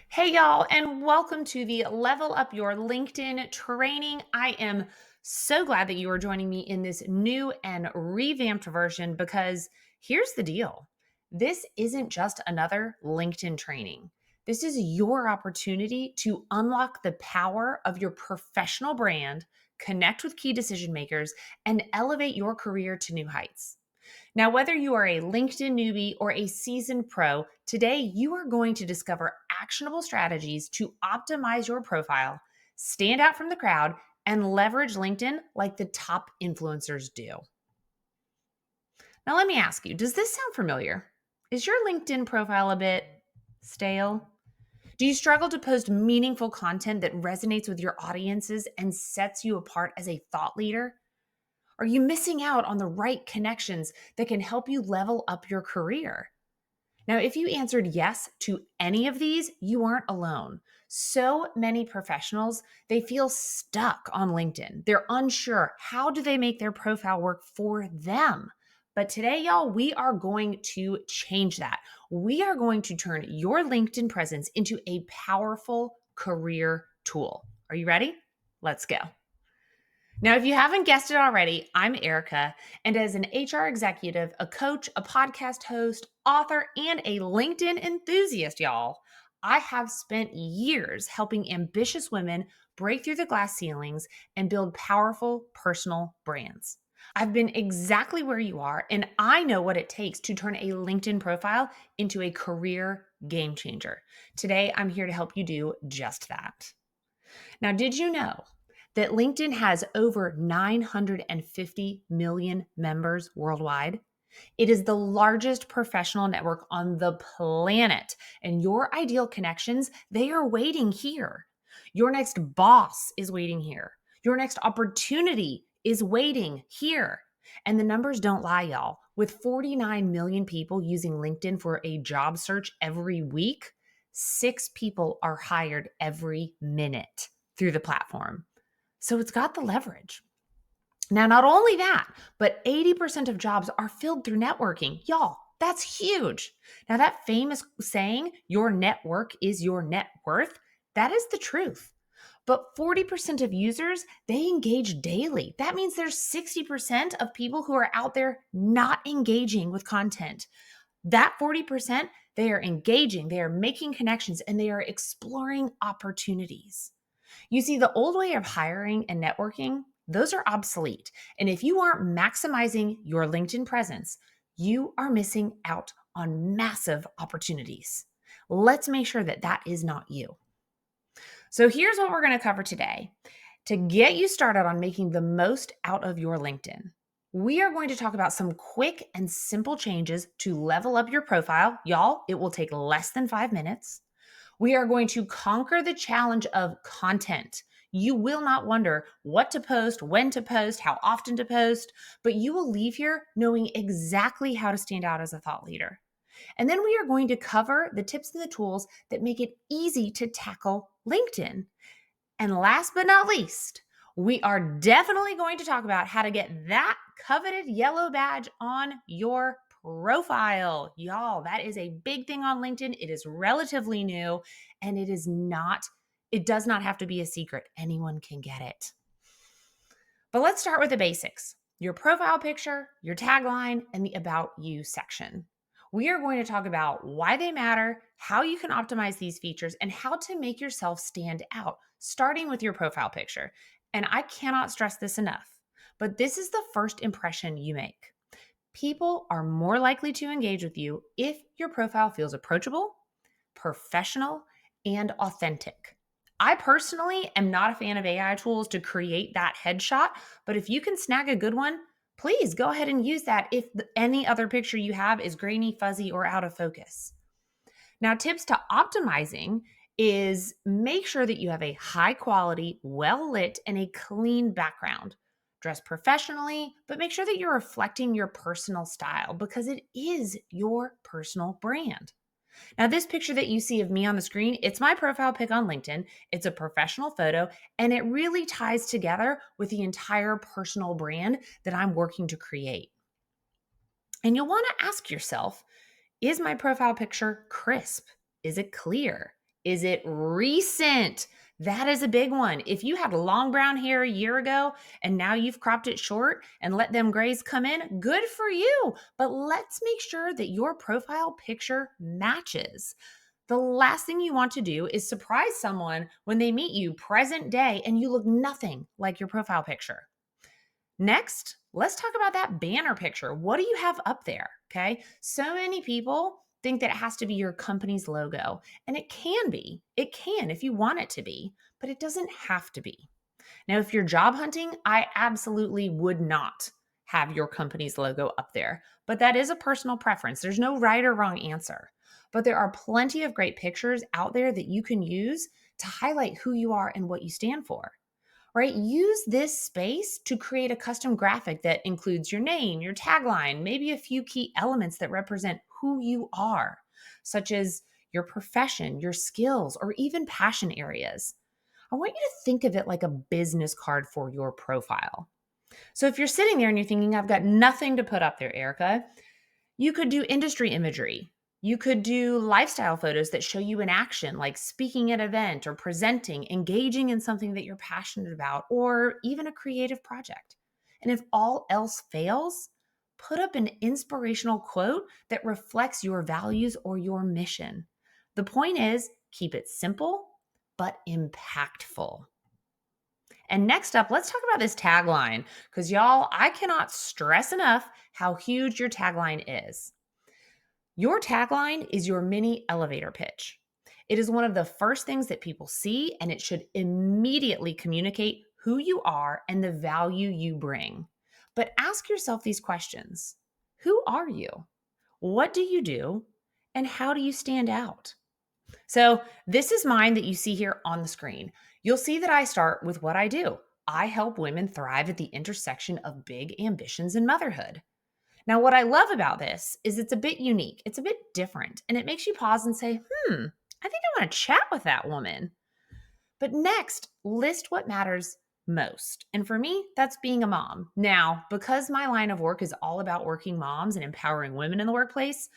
Hey, y'all, and welcome to the Level Up Your LinkedIn training. I am so glad that you are joining me in this new and revamped version because here's the deal. This isn't just another LinkedIn training. This is your opportunity to unlock the power of your professional brand, connect with key decision makers, and elevate your career to new heights. Now, whether you are a LinkedIn newbie or a seasoned pro, today you are going to discover actionable strategies to optimize your profile, stand out from the crowd, and leverage LinkedIn like the top influencers do. Now, let me ask you, does this sound familiar? Is your LinkedIn profile a bit stale? Do you struggle to post meaningful content that resonates with your audiences and sets you apart as a thought leader? Are you missing out on the right connections that can help you level up your career? Now, if you answered yes to any of these, you aren't alone. So many professionals, they feel stuck on LinkedIn. They're unsure. How do they make their profile work for them? But today, y'all, we are going to change that. We are going to turn your LinkedIn presence into a powerful career tool. Are you ready? Let's go. Now, if you haven't guessed it already, I'm Erica, and as an HR executive, a coach, a podcast host, author, and a LinkedIn enthusiast, y'all, I have spent years helping ambitious women break through the glass ceilings and build powerful personal brands. I've been exactly where you are, and I know what it takes to turn a LinkedIn profile into a career game changer. Today, I'm here to help you do just that. Now, did you know that LinkedIn has over 950 million members worldwide? It is the largest professional network on the planet, and your ideal connections, they are waiting here. Your next boss is waiting here. Your next opportunity is waiting here. And the numbers don't lie, y'all. With 49 million people using LinkedIn for a job search every week, 6 people are hired every minute through the platform. So it's got the leverage. Now, not only that, but 80% of jobs are filled through networking. Y'all, that's huge. Now, that famous saying, your network is your net worth, that is the truth. But 40% of users, they engage daily. That means there's 60% of people who are out there not engaging with content. That 40%, they are engaging, they are making connections, and they are exploring opportunities. You see, the old way of hiring and networking, those are obsolete. And if you aren't maximizing your LinkedIn presence, you are missing out on massive opportunities. Let's make sure that that is not you. So here's what we're going to cover today. To get you started on making the most out of your LinkedIn, we are going to talk about some quick and simple changes to level up your profile. Y'all, it will take less than 5 minutes. We are going to conquer the challenge of content. You will not wonder what to post, when to post, how often to post, but you will leave here knowing exactly how to stand out as a thought leader. And then we are going to cover the tips and the tools that make it easy to tackle LinkedIn. And last but not least, we are definitely going to talk about how to get that coveted yellow badge on your profile. Y'all, that is a big thing on LinkedIn. It is relatively new and it does not have to be a secret. Anyone can get it. But let's start with the basics: your profile picture, your tagline, and the About You section. We are going to talk about why they matter, how you can optimize these features, and how to make yourself stand out, starting with your profile picture. And I cannot stress this enough, but this is the first impression you make. People are more likely to engage with you if your profile feels approachable, professional, and authentic. I personally am not a fan of AI tools to create that headshot, but if you can snag a good one, please go ahead and use that if any other picture you have is grainy, fuzzy, or out of focus. Now, tips to optimizing is make sure that you have a high quality, well lit, and a clean background. Dress professionally, but make sure that you're reflecting your personal style because it is your personal brand. Now, this picture that you see of me on the screen, it's my profile pic on LinkedIn. It's a professional photo, and it really ties together with the entire personal brand that I'm working to create. And you'll want to ask yourself, is my profile picture crisp? Is it clear? Is it recent? That is a big one. If you had long brown hair a year ago and now you've cropped it short and let them grays come in, good for you. But let's make sure that your profile picture matches. The last thing you want to do is surprise someone when they meet you present day and you look nothing like your profile picture. Next, let's talk about that banner picture. What do you have up there? Okay. So many people think that it has to be your company's logo, and it can be. It can if you want it to be, but it doesn't have to be. Now, if you're job hunting, I absolutely would not have your company's logo up there, but that is a personal preference. There's no right or wrong answer. But there are plenty of great pictures out there that you can use to highlight who you are and what you stand for, right? Use this space to create a custom graphic that includes your name, your tagline, maybe a few key elements that represent who you are, such as your profession, your skills, or even passion areas. I want you to think of it like a business card for your profile. So if you're sitting there and you're thinking, I've got nothing to put up there, Erica, you could do industry imagery. You could do lifestyle photos that show you in action, like speaking at an event or presenting, engaging in something that you're passionate about, or even a creative project. And if all else fails, put up an inspirational quote that reflects your values or your mission. The point is, keep it simple, but impactful. And next up, let's talk about this tagline because, y'all, I cannot stress enough how huge your tagline is. Your tagline is your mini elevator pitch. It is one of the first things that people see, and it should immediately communicate who you are and the value you bring. But ask yourself these questions. Who are you? What do you do? And how do you stand out? So, this is mine that you see here on the screen. You'll see that I start with what I do. I help women thrive at the intersection of big ambitions and motherhood. Now, what I love about this is it's a bit unique, it's a bit different, and it makes you pause and say, I think I want to chat with that woman. But next, list what matters most. And for me, that's being a mom. Now, because my line of work is all about working moms and empowering women in the workplace,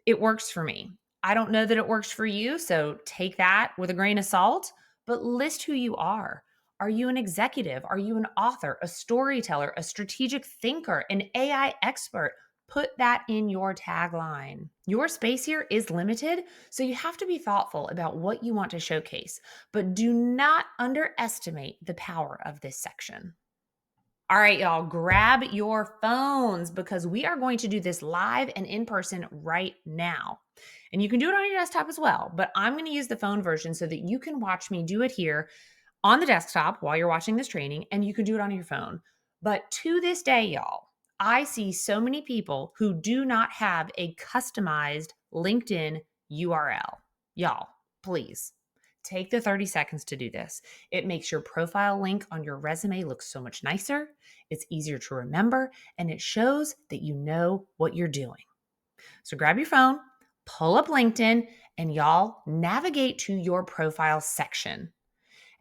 it works for me. I don't know that it works for you, so take that with a grain of salt, but list who you are. Are you an executive? Are you an author, a storyteller, a strategic thinker, an AI expert? Put that in your tagline. Your space here is limited, so you have to be thoughtful about what you want to showcase, but do not underestimate the power of this section. All right, y'all, grab your phones because we are going to do this live and in person right now. And you can do it on your desktop as well, but I'm going to use the phone version so that you can watch me do it here on the desktop while you're watching this training, and you can do it on your phone. But to this day, y'all, I see so many people who do not have a customized LinkedIn URL. Y'all, please take the 30 seconds to do this. It makes your profile link on your resume look so much nicer. It's easier to remember, and it shows that you know what you're doing. So grab your phone, pull up LinkedIn, and y'all navigate to your profile section.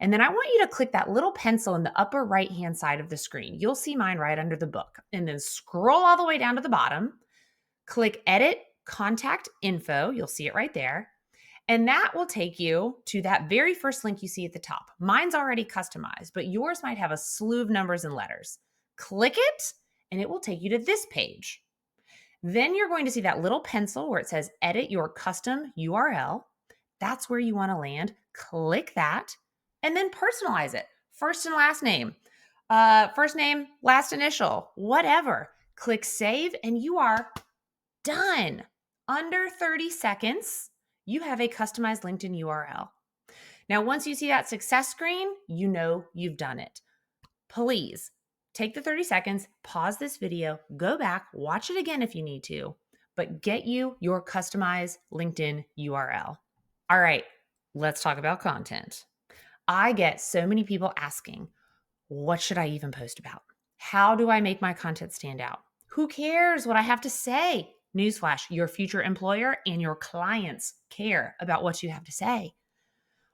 And then I want you to click that little pencil in the upper right-hand side of the screen. You'll see mine right under the book. And then scroll all the way down to the bottom. Click Edit Contact Info. You'll see it right there. And that will take you to that very first link you see at the top. Mine's already customized, but yours might have a slew of numbers and letters. Click it, and it will take you to this page. Then you're going to see that little pencil where it says Edit Your Custom URL. That's where you want to land. Click that, and then personalize it. First and last name, first name, last initial, whatever. Click Save, and you are done. Under 30 seconds, you have a customized LinkedIn URL. Now, once you see that success screen, you know you've done it. Please take the 30 seconds, pause this video, go back, watch it again if you need to, but get you your customized LinkedIn URL. All right, let's talk about content. I get so many people asking, what should I even post about? How do I make my content stand out? Who cares what I have to say? Newsflash, your future employer and your clients care about what you have to say.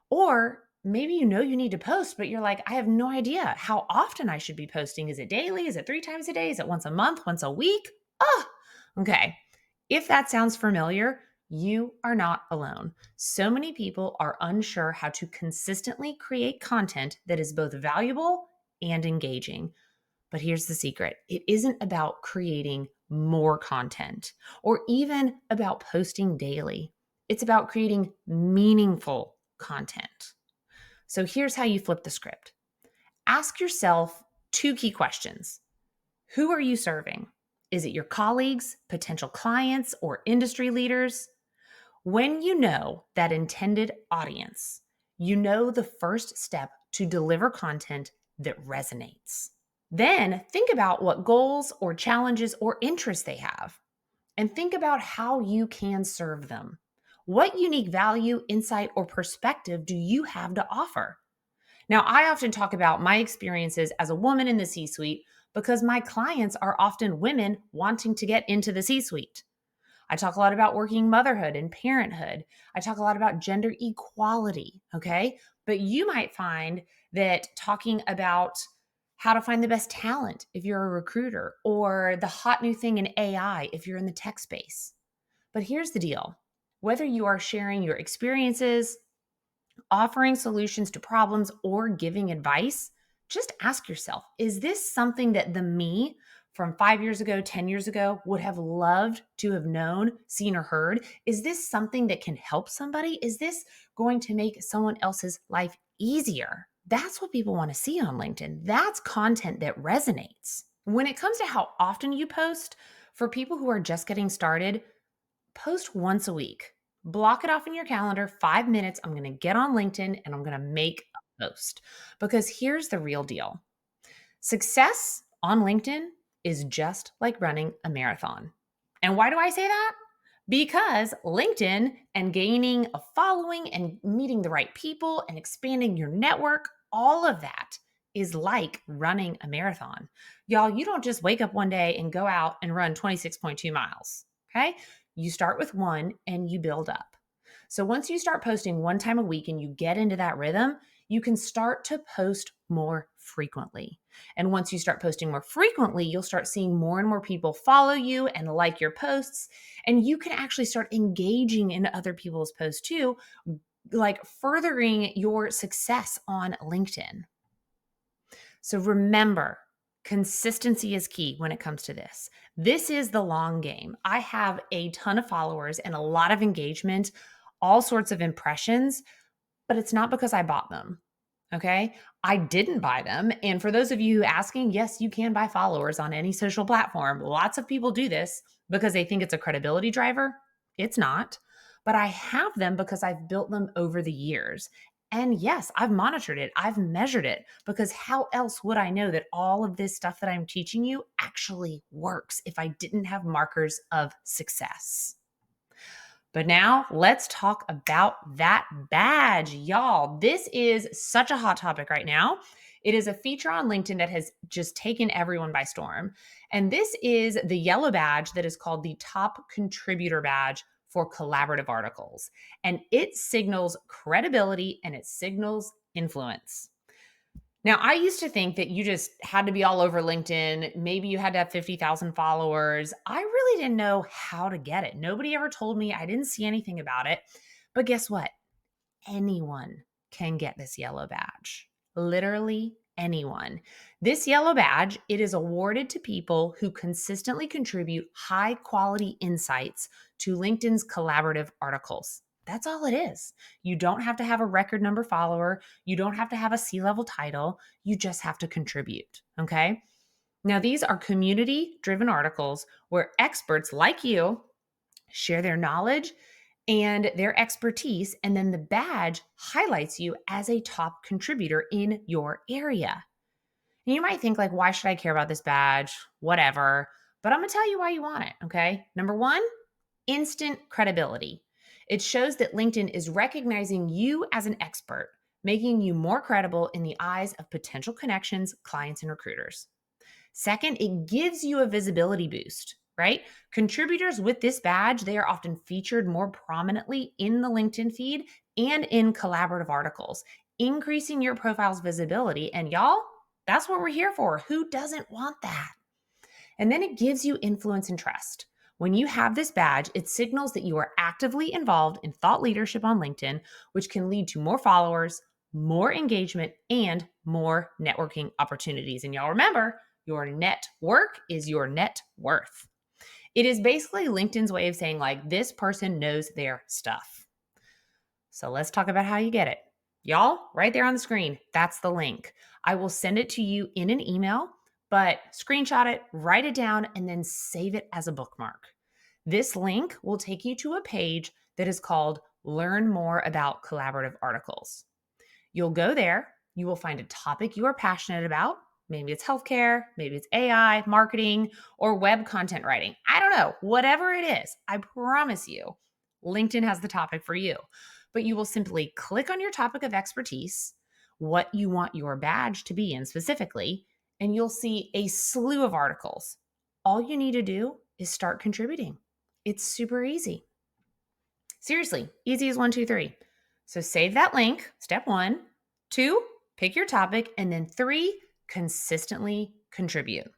Or maybe you know you need to post, but you're like, I have no idea how often I should be posting. Is it daily? Is it 3 times a day? Is it once a month? Once a week? Oh, okay. If that sounds familiar, You are not alone. So many people are unsure how to consistently create content that is both valuable and engaging. But here's the secret: it isn't about creating more content or even about posting daily. It's about creating meaningful content. So here's how you flip the script: ask yourself two key questions. Who are you serving? Is it your colleagues, potential clients, or industry leaders? When you know that intended audience, you know the first step to deliver content that resonates. Then think about what goals or challenges or interests they have, and think about how you can serve them. What unique value, insight, or perspective do you have to offer? Now, I often talk about my experiences as a woman in the C suite because my clients are often women wanting to get into the C suite. I talk a lot about working motherhood and parenthood. I talk a lot about gender equality, okay? But you might find that talking about how to find the best talent if you're a recruiter, or the hot new thing in AI if you're in the tech space. But here's the deal: whether you are sharing your experiences, offering solutions to problems, or giving advice, just ask yourself, is this something that the me from 5 years ago, 10 years ago would have loved to have known, seen, or heard? Is this something that can help somebody? Is this going to make someone else's life easier? That's what people want to see on LinkedIn. That's content that resonates. When it comes to how often you post, for people who are just getting started, post once a week. Block it off in your calendar, 5 minutes. I'm going to get on LinkedIn and I'm going to make a post. Because here's the real deal: success on LinkedIn is just like running a marathon. And why do I say that? Because LinkedIn and gaining a following and meeting the right people and expanding your network, all of that is like running a marathon. Y'all, you don't just wake up one day and go out and run 26.2 miles. Okay. You start with one and you build up. So once you start posting one time a week and you get into that rhythm, you can start to post more frequently. And once you start posting more frequently, you'll start seeing more and more people follow you and like your posts. And you can actually start engaging in other people's posts too, like furthering your success on LinkedIn. So remember, consistency is key when it comes to this. This is the long game. I have a ton of followers and a lot of engagement, all sorts of impressions, but it's not because I bought them. Okay. I didn't buy them. And for those of you asking, yes, you can buy followers on any social platform. Lots of people do this because they think it's a credibility driver. It's not. But I have them because I've built them over the years. And yes, I've monitored it. I've measured it, because how else would I know that all of this stuff that I'm teaching you actually works if I didn't have markers of success? But now let's talk about that badge, y'all. This is such a hot topic right now. It is a feature on LinkedIn that has just taken everyone by storm. And this is the yellow badge that is called the Top Contributor Badge for collaborative articles. And it signals credibility and it signals influence. Now, I used to think that you just had to be all over LinkedIn. Maybe you had to have 50,000 followers. I really didn't know how to get it. Nobody ever told me. I didn't see anything about it. But guess what? Anyone can get this yellow badge. Literally anyone. This yellow badge, it is awarded to people who consistently contribute high quality insights to LinkedIn's collaborative articles. That's all it is. You don't have to have a record number follower. You don't have to have a C-level title. You just have to contribute. Okay. Now, these are community driven articles where experts like you share their knowledge and their expertise, and then the badge highlights you as a top contributor in your area. And you might think, like, why should I care about this badge? Whatever. But I'm going to tell you why you want it, okay? Number one, instant credibility. It shows that LinkedIn is recognizing you as an expert, making you more credible in the eyes of potential connections, clients, and recruiters. Second, it gives you a visibility boost, right? Contributors with this badge, they are often featured more prominently in the LinkedIn feed and in collaborative articles, increasing your profile's visibility. And y'all, that's what we're here for. Who doesn't want that? And then it gives you influence and trust. When you have this badge, it signals that you are actively involved in thought leadership on LinkedIn, which can lead to more followers, more engagement, and more networking opportunities. And y'all remember, your network is your net worth. It is basically LinkedIn's way of saying, like, this person knows their stuff. So let's talk about how you get it. Y'all, right there on the screen, that's the link. I will send it to you in an email, but screenshot it, write it down, and then save it as a bookmark. This link will take you to a page that is called Learn More About Collaborative Articles. You'll go there, you will find a topic you are passionate about. Maybe it's healthcare, maybe it's AI, marketing, or web content writing. I don't know, whatever it is, I promise you, LinkedIn has the topic for you. But you will simply click on your topic of expertise, what you want your badge to be in specifically, and you'll see a slew of articles. All you need to do is start contributing. It's super easy. Seriously, easy as 1, 2, 3. So save that link, step 1. 2, pick your topic. And then 3, consistently contribute.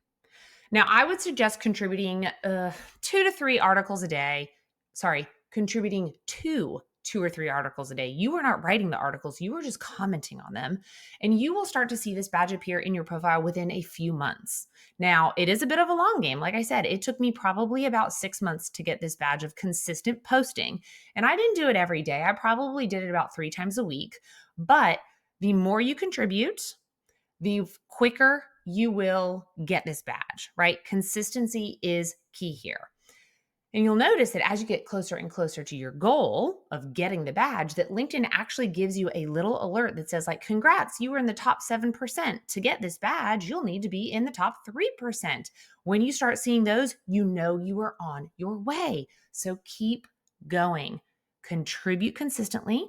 Now, I would suggest contributing 2 to 3 articles a day. Sorry, contributing to 2 or 3 articles a day. You are not writing the articles, you are just commenting on them. And you will start to see this badge appear in your profile within a few months. Now, it is a bit of a long game. Like I said, it took me probably about 6 months to get this badge of consistent posting. And I didn't do it every day. I probably did it about 3 times a week. But the more you contribute, the quicker you will get this badge, right? Consistency is key here. And you'll notice that as you get closer and closer to your goal of getting the badge, that LinkedIn actually gives you a little alert that says, like, congrats, you were in the top 7%. To get this badge, you'll need to be in the top 3%. When you start seeing those, you know you are on your way. So keep going. Contribute consistently.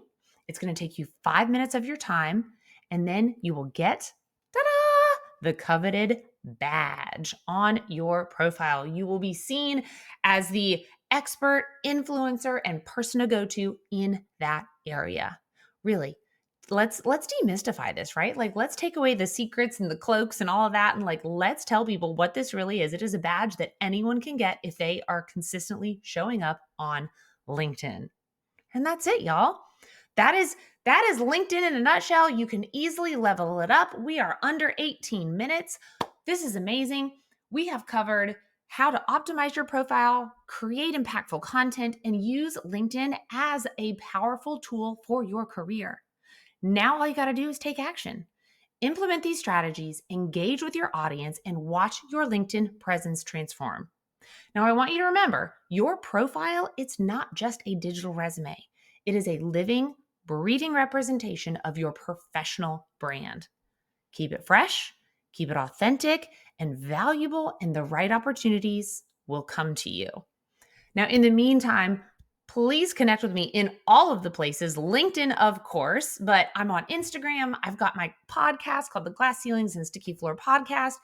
It's going to take you 5 minutes of your time, and then you will get the coveted badge on your profile. You will be seen as the expert, influencer, and person to go to in that area. Really, let's demystify this, right? Like, let's take away the secrets and the cloaks and all of that, and like, let's tell people what this really is. It is a badge that anyone can get if they are consistently showing up on LinkedIn. And that's it, y'all. That is LinkedIn in a nutshell. You can easily level it up. We are under 18 minutes. This is amazing. We have covered how to optimize your profile, create impactful content, and use LinkedIn as a powerful tool for your career. Now all you got to do is take action. Implement these strategies, engage with your audience, and watch your LinkedIn presence transform. Now, I want you to remember, your profile, it's not just a digital resume. It is a living, breathing representation of your professional brand. Keep it fresh, keep it authentic and valuable, and the right opportunities will come to you. Now, in the meantime, please connect with me in all of the places. LinkedIn, of course, but I'm on Instagram. I've got my podcast called the Glass Ceilings and Sticky Floor Podcast.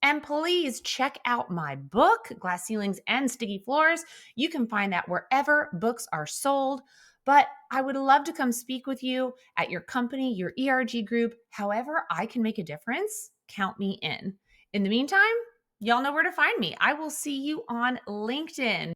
And please check out my book, Glass Ceilings and Sticky Floors. You can find that wherever books are sold. But I would love to come speak with you at your company, your ERG group. However I can make a difference, count me in. In the meantime, y'all know where to find me. I will see you on LinkedIn.